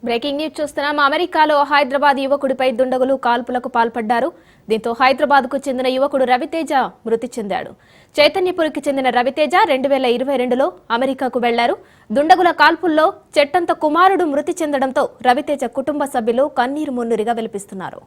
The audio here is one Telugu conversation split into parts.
బ్రేకింగ్ న్యూస్ చూస్తున్నాం. అమెరికాలో హైదరాబాద్ యువకుడిపై దుండగులు కాల్పులకు పాల్పడ్డారు. దీంతో హైదరాబాద్ కు చెందిన యువకుడు రవితేజ మృతి చెందాడు. చైతన్యపురికి చెందిన రవితేజ 2022లో అమెరికాకు వెళ్లారు. దుండగుల కాల్పుల్లో చెట్టంత కుమారుడు మృతి చెందడంతో రవితేజ కుటుంబ సభ్యులు కన్నీరు మున్నీరుగా విలపిస్తున్నారు.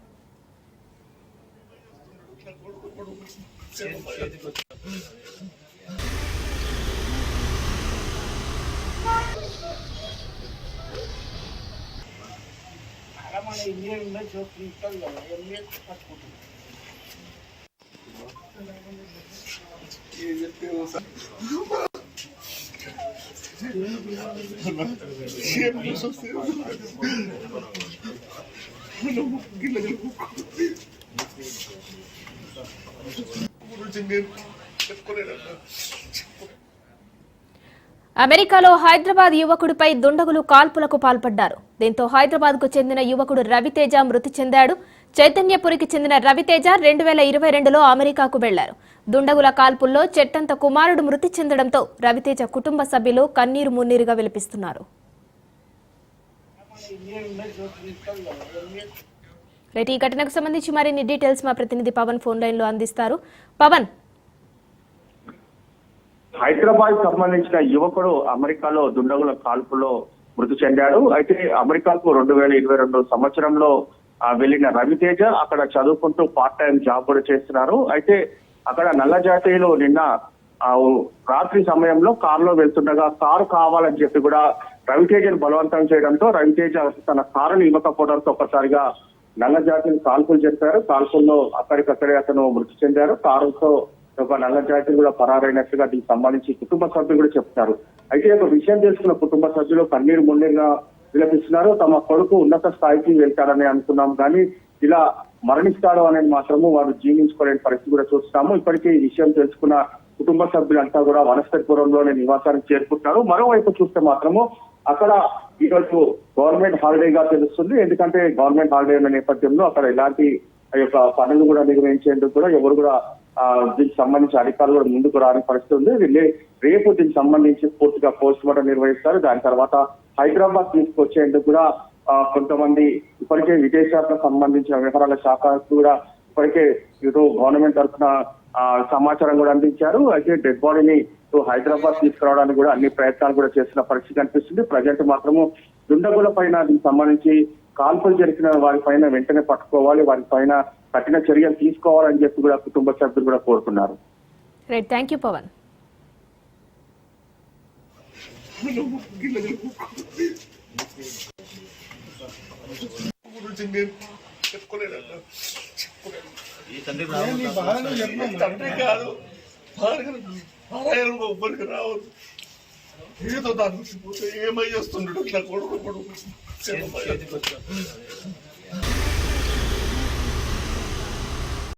అమెరికాలో హైదరాబాద్ యువకుడిపై దుండగులు కాల్పులకు పాల్పడ్డారు. దీంతో హైదరాబాద్ కు చెందిన యువకుడు రవితేజ మృతి చెందాడు. చైతన్యపురికి చెందిన రవితేజ 2022లో అమెరికాకు వెళ్లారు. దుండగుల కాల్పుల్లో చెట్టంత కుమారుడు మృతి చెందడంతో రవితేజ కుటుంబ సభ్యులు కన్నీరు మున్నీరుగా విలపిస్తున్నారు. ఈ ఘటనకు సంబంధించి మరిన్ని డీటెయిల్స్ మా ప్రతినిధి పవన్ ఫోన్ లైన్ లో అందిస్తారు. పవన్, హైదరాబాద్ సంబంధించిన యువకుడు అమెరికాలో దుండగుల కాల్పులో మృతి చెందాడు. అయితే అమెరికాకు 2022 సంవత్సరంలో వెళ్లిన రవితేజ అక్కడ చదువుకుంటూ పార్ట్ టైం జాబ్ కూడా చేస్తున్నారు. అయితే అక్కడ నల్ల జాతీయులు నిన్న రాత్రి సమయంలో కారులో వెళ్తుండగా కారు కావాలని చెప్పి కూడా రవితేజను బలవంతం చేయడంతో రవితేజ తన కారును ఇవ్వకపోవడంతో ఒక్కసారిగా నల్ల జాతీయులు కాల్పులు చేశారు. కాల్పుల్లో అక్కడికక్కడే అతను మృతి చెందారు. కారుతో ఒక నల్ల జాతీయులు కూడా పరారైనట్లుగా దీనికి సంబంధించి కుటుంబ సభ్యులు కూడా చెప్తారు. అయితే ఒక విషయం తెలుసుకున్న కుటుంబ సభ్యులు కన్నీరు మున్నీరుగా విలపిస్తున్నారు. తమ కొడుకు ఉన్నత స్థాయికి వెళ్తారని అనుకున్నాం, కానీ ఇలా మరణిస్తాడు అనేది మాత్రము వారు జీర్ణించుకోలేని పరిస్థితి కూడా చూస్తున్నాము. ఇప్పటికీ ఈ విషయం తెలుసుకున్న కుటుంబ సభ్యులంతా కూడా వనస్థలిపురంలోని నివాసానికి చేరుకుంటున్నారు. మరోవైపు చూస్తే మాత్రము అక్కడ ఈరోజు గవర్నమెంట్ హాలిడేగా తెలుస్తుంది. ఎందుకంటే గవర్నమెంట్ హాలిడే ఉన్న నేపథ్యంలో అక్కడ ఎలాంటి యొక్క పనులు కూడా నిర్వహించేందుకు కూడా ఎవరు కూడా దీనికి సంబంధించి అధికారులు కూడా ముందుకు రాని పరిస్థితి ఉంది. రేపు దీనికి సంబంధించి పూర్తిగా పోస్ట్ మార్టం నిర్వహిస్తారు. దాని తర్వాత హైదరాబాద్ తీసుకొచ్చేందుకు కూడా కొంతమంది ఇప్పటికే విదేశాలకు సంబంధించిన వ్యవహారాల శాఖ కూడా ఇప్పటికే ఇటు గవర్నమెంట్ తరఫున సమాచారం కూడా అందించారు. అయితే డెడ్ బాడీని హైదరాబాద్ తీసుకురావడానికి కూడా అన్ని ప్రయత్నాలు కూడా చేస్తున్న పరిస్థితి కనిపిస్తుంది. ప్రజెంట్ మాత్రము దుండగుల పైన దీనికి సంబంధించి కాల్పులు జరిగిన వారి పైన వెంటనే పట్టుకోవాలి, వారి పైన కఠిన చర్యలు తీసుకోవాలని చెప్పి కూడా కుటుంబ సభ్యులు కూడా కోరుతున్నారు. Thank you Pavan. ఏదో దాని ఏమై చేస్తుండడు నా కొడుకు